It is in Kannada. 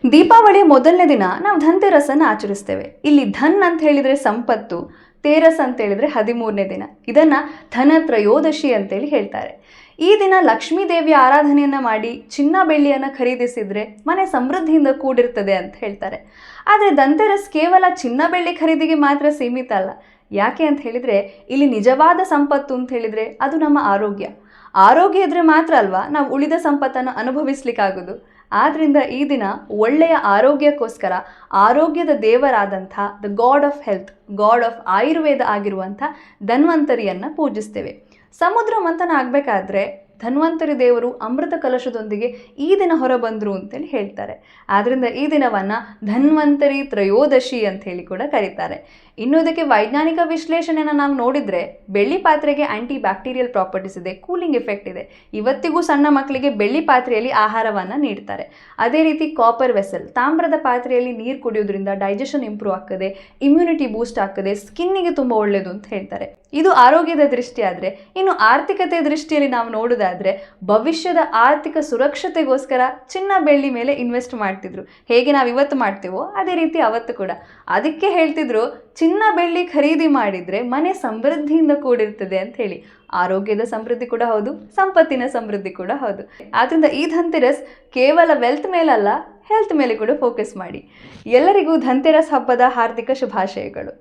ದೀಪಾವಳಿಯ ಮೊದಲನೇ ದಿನ ನಾವು ಧನ್ತೆರಸನ್ನು ಆಚರಿಸ್ತೇವೆ. ಇಲ್ಲಿ ಧನ್ ಅಂತ ಹೇಳಿದರೆ ಸಂಪತ್ತು, ತೇರಸ್ ಅಂತ ಹೇಳಿದರೆ 13ನೇ ದಿನ. ಇದನ್ನು ಧನ ತ್ರಯೋದಶಿ ಅಂತೇಳಿ ಹೇಳ್ತಾರೆ. ಈ ದಿನ ಲಕ್ಷ್ಮೀ ದೇವಿಯ ಆರಾಧನೆಯನ್ನು ಮಾಡಿ ಚಿನ್ನ ಬೆಳ್ಳಿಯನ್ನು ಖರೀದಿಸಿದರೆ ಮನೆ ಸಮೃದ್ಧಿಯಿಂದ ಕೂಡಿರ್ತದೆ ಅಂತ ಹೇಳ್ತಾರೆ. ಆದರೆ ಧನ್ತೆರಸ್ ಕೇವಲ ಚಿನ್ನ ಬೆಳ್ಳಿ ಖರೀದಿಗೆ ಮಾತ್ರ ಸೀಮಿತ ಅಲ್ಲ. ಯಾಕೆ ಅಂತ ಹೇಳಿದರೆ ಇಲ್ಲಿ ನಿಜವಾದ ಸಂಪತ್ತು ಅಂತ ಹೇಳಿದರೆ ಅದು ನಮ್ಮ ಆರೋಗ್ಯ. ಆರೋಗ್ಯ ಇದ್ದರೆ ಮಾತ್ರ ಅಲ್ವಾ ನಾವು ಉಳಿದ ಸಂಪತ್ತನ್ನು ಅನುಭವಿಸ್ಲಿಕ್ಕಾಗೋದು. ಆದ್ದರಿಂದ ಈ ದಿನ ಒಳ್ಳೆಯ ಆರೋಗ್ಯಕ್ಕೋಸ್ಕರ ಆರೋಗ್ಯದ ದೇವರಾದಂಥ the god of health, god of Ayurveda ಆಗಿರುವಂಥ ಧನ್ವಂತರಿಯನ್ನು ಪೂಜಿಸ್ತೇವೆ. ಸಮುದ್ರ ಮಂಥನ ಆಗಬೇಕಾದ್ರೆ ಧನ್ವಂತರಿ ದೇವರು ಅಮೃತ ಕಲಶದೊಂದಿಗೆ ಈ ದಿನ ಹೊರಬಂದರು ಅಂತೇಳಿ ಹೇಳ್ತಾರೆ. ಆದ್ದರಿಂದ ಈ ದಿನವನ್ನು ಧನ್ವಂತರಿ ತ್ರಯೋದಶಿ ಅಂತ ಹೇಳಿ ಕೂಡ ಕರೀತಾರೆ. ಇನ್ನು ಇದಕ್ಕೆ ವೈಜ್ಞಾನಿಕ ವಿಶ್ಲೇಷಣೆಯನ್ನು ನಾವು ನೋಡಿದರೆ ಬೆಳ್ಳಿ ಪಾತ್ರೆಗೆ ಆ್ಯಂಟಿ ಬ್ಯಾಕ್ಟೀರಿಯಲ್ ಪ್ರಾಪರ್ಟೀಸ್ ಇದೆ, ಕೂಲಿಂಗ್ ಎಫೆಕ್ಟ್ ಇದೆ. ಇವತ್ತಿಗೂ ಸಣ್ಣ ಮಕ್ಕಳಿಗೆ ಬೆಳ್ಳಿ ಪಾತ್ರೆಯಲ್ಲಿ ಆಹಾರವನ್ನು ನೀಡ್ತಾರೆ. ಅದೇ ರೀತಿ ಕಾಪರ್ ವೆಸಲ್, ತಾಮ್ರದ ಪಾತ್ರೆಯಲ್ಲಿ ನೀರು ಕುಡಿಯೋದ್ರಿಂದ ಡೈಜೆಷನ್ ಇಂಪ್ರೂವ್ ಆಗ್ತದೆ, ಇಮ್ಯುನಿಟಿ ಬೂಸ್ಟ್ ಆಗ್ತದೆ, ಸ್ಕಿನ್ನಿಗೆ ತುಂಬ ಒಳ್ಳೆಯದು ಅಂತ ಹೇಳ್ತಾರೆ. ಇದು ಆರೋಗ್ಯದ ದೃಷ್ಟಿ. ಆದರೆ ಇನ್ನು ಆರ್ಥಿಕತೆ ದೃಷ್ಟಿಯಲ್ಲಿ ನಾವು ನೋಡೋದಾದರೆ ಭವಿಷ್ಯದ ಆರ್ಥಿಕ ಸುರಕ್ಷತೆಗೋಸ್ಕರ ಚಿನ್ನ ಬೆಳ್ಳಿ ಮೇಲೆ ಇನ್ವೆಸ್ಟ್ ಮಾಡ್ತಿದ್ರು. ಹೇಗೆ ನಾವು ಇವತ್ತು ಮಾಡ್ತೀವೋ ಅದೇ ರೀತಿ ಅವತ್ತು ಕೂಡ. ಅದಕ್ಕೆ ಹೇಳ್ತಿದ್ರು ಚಿನ್ನ ಬೆಳ್ಳಿ ಖರೀದಿ ಮಾಡಿದರೆ ಮನೆ ಸಮೃದ್ಧಿಯಿಂದ ಕೂಡಿರ್ತದೆ ಅಂತ ಹೇಳಿ. ಆರೋಗ್ಯದ ಸಮೃದ್ಧಿ ಕೂಡ ಹೌದು, ಸಂಪತ್ತಿನ ಸಮೃದ್ಧಿ ಕೂಡ ಹೌದು. ಆದ್ದರಿಂದ ಈ ಧನ್ತೆರಸ್ ಕೇವಲ ವೆಲ್ತ್ ಮೇಲಲ್ಲ, ಹೆಲ್ತ್ ಮೇಲೆ ಕೂಡ ಫೋಕಸ್ ಮಾಡಿ. ಎಲ್ಲರಿಗೂ ಧನ್ತೆರಸ್ ಹಬ್ಬದ ಹಾರ್ದಿಕ ಶುಭಾಶಯಗಳು.